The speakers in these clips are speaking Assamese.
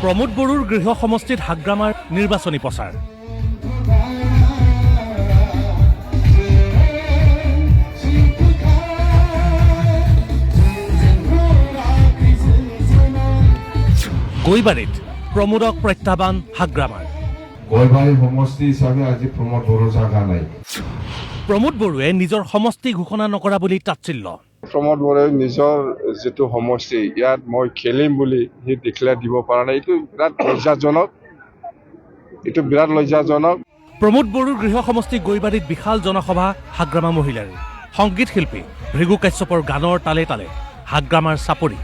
প্ৰমোদ বড়োৰ গৃহ সমষ্টিত হাগ্ৰামাৰ নিৰ্বাচনী প্ৰচাৰ। গৈবাৰীত প্ৰমোদক প্ৰত্যাহ্বান হাগ্ৰামাৰ। গৈবাৰী সমষ্টি হিচাপে আজি প্ৰমোদ বড়োৰ জাগা নাই। প্ৰমোদ বড়োৱে নিজৰ সমষ্টি ঘোষণা নকৰা বুলি তাৎসিল্য। প্ৰমোদ বড়োৱে নিজৰ যিটো সমষ্টি ইয়াত মই খেলিম বুলি সি ডিক্লেয়াৰ দিব পৰা নাই। এইটো বিৰাট লজ্জাজনক। প্ৰমোদ বড়োৰ গৃহ সমষ্টি গৈবাৰীত বিশাল জনসভা হাগ্ৰামা মহিলাৰ। সংগীত শিল্পী ভৃগু কাশ্যপৰ গানৰ তালে তালে হাগ্ৰামাৰ চাপৰি।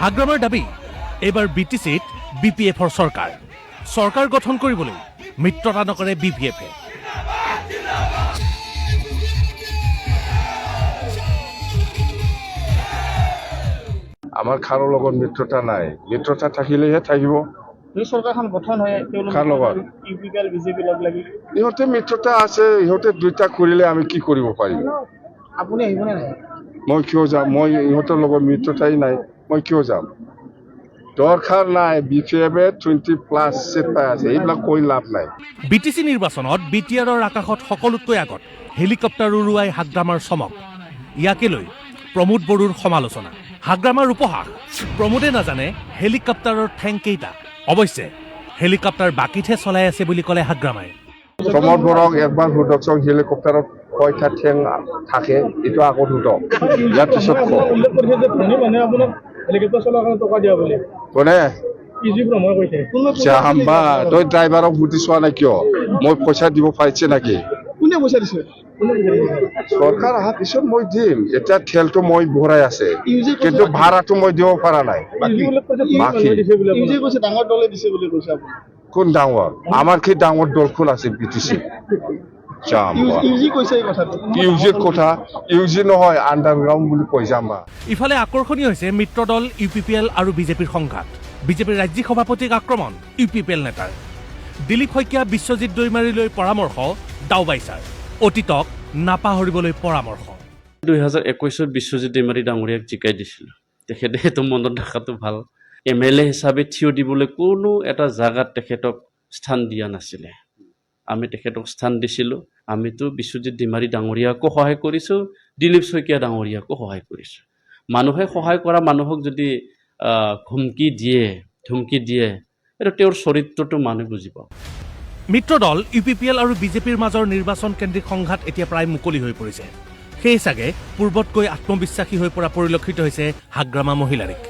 হাগ্ৰামাৰ দাবী এইবাৰ BTCত BPFৰ চৰকাৰ গঠন কৰিবলৈ মিত্ৰতা নকৰে BPFে। আমাৰ খাৰৰ লগত মিত্ৰতা নাই, মিত্ৰতা থাকিলেহে থাকিব। চৰকাৰখন গঠন হয় কাৰ লগত ইউপিপিএল বিজেপি লগ লাগি ইহঁতে মিত্ৰতা আছে, ইহঁতে দুইটা কৰিলে আমি কি কৰিব পাৰিম? আপুনি আহিবনে নাই? মই কিয় যাম? মই ইহঁতৰ লগত মিত্ৰতাই নাই, মই কিয় যাম? দৰকাৰ নাই। BPFে 20+ চিট পাই আছে, এইবিলাক কৈ লাভ নাই। BTC নিৰ্বাচনত BTRৰ আকাশত সকলোতকৈ আগত হেলিকপ্টাৰ উৰুৱাই হাগ্ৰামাৰ চমক। ইয়াকে লৈ প্ৰমোদ বড়োৰ সমালোচনা। হাগ্ৰামাৰ উপহাস, প্ৰমোদে নাজানে হেলিকপ্টাৰৰ ঠেং কেইটা। অৱশ্যে হেলিকপ্টাৰ বাকীতহে চলাই আছে বুলি ক'লে হাগ্ৰামাই। প্ৰমোদ বড়োক একবাৰ সোধকচোন হেলিকপ্টাৰত কয়টা ঠেং থাকে, এইটো আগত সোধক, ইয়াৰ পিছত উল্লেখ কৰিছে যে ধনী মানুহে আপোনাক হেলিকপ্টাৰ চলোৱাৰ কাৰণে টকা দিয়া বুলি। কোনে ইজি ভ্ৰমণ কৈছে। যাম্বা, তই ড্ৰাইভাৰক বুজি চোৱা নাই কিয়? মই পইচা দিব পাৰিছে নেকি? কোনে পইচা দিছে? চৰকাৰ অহাৰ পিছত মই দিম। এতিয়া তেলটো মই ভৰাই আছে, কিন্তু ভাড়াটো মই দিব পৰা নাই। ডাঙৰ দলে দিছে বুলি কৈছে আপুনি। কোন ডাঙৰ? আমাৰ কি ডাঙৰ দল কোন আছে BTC? ইউজি নহয়, আণ্ডাৰগ্ৰাউণ্ড বুলি কৈ যাম্বা। ইফালে আকৰ্ষণীয় হৈছে মিত্ৰদল UPPL আৰু বিজেপিৰ সংঘাত। বিজেপিৰ ৰাজ্যিক সভাপতিক আক্ৰমণ UPPL নেতাৰ। দিলীপ শইকীয়া বিশ্বজিৎ দৈমাৰীলৈ পৰামৰ্শ ডাওবাইছাৰ। অতীতক নাপাহৰিবলৈ পৰামৰ্শ। 2021 বিশ্বজিৎ দৈমাৰী ডাঙৰীয়াক জিকাই দিছিলোঁ। তেখেতে সেইটো মনত ৰখাটো ভাল। MLA হিচাপে থিয় দিবলৈ কোনো এটা জাগাত তেখেতক স্থান দিয়া নাছিলে। আমি তেখেতক স্থান দিছিলোঁ। আমিতো বিশ্বজিৎ দৈমাৰী ডাঙৰীয়াকো সহায় কৰিছোঁ, দিলীপ শইকীয়া ডাঙৰীয়াকো সহায় কৰিছোঁ। মানুহে সহায় কৰা মানুহক যদি ধমকি দিয়ে, এইটো তেওঁৰ চৰিত্ৰটো মানুহে বুজি পাব। মিত্ৰদল UPPL আৰু বিজেপিৰ মাজৰ নিৰ্বাচন কেন্দ্ৰিক সংঘাত এতিয়া প্ৰায় মুকলি হৈ পৰিছে। সেই চাগে পূৰ্বতকৈ আত্মবিশ্বাসী হৈ পৰা পৰিলক্ষিত হৈছে হাগ্ৰামা মহিলাৰীক।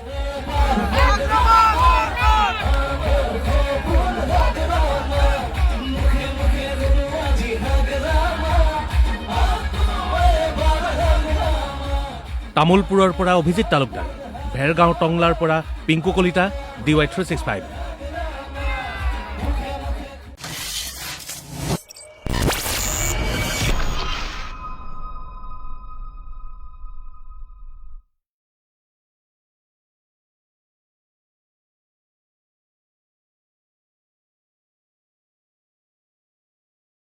তামোলপুৰৰ পৰা অভিজিত তালুকদাৰ, ভেৰগাঁও টংলাৰ পৰা পিংকু কলিতা, DY365।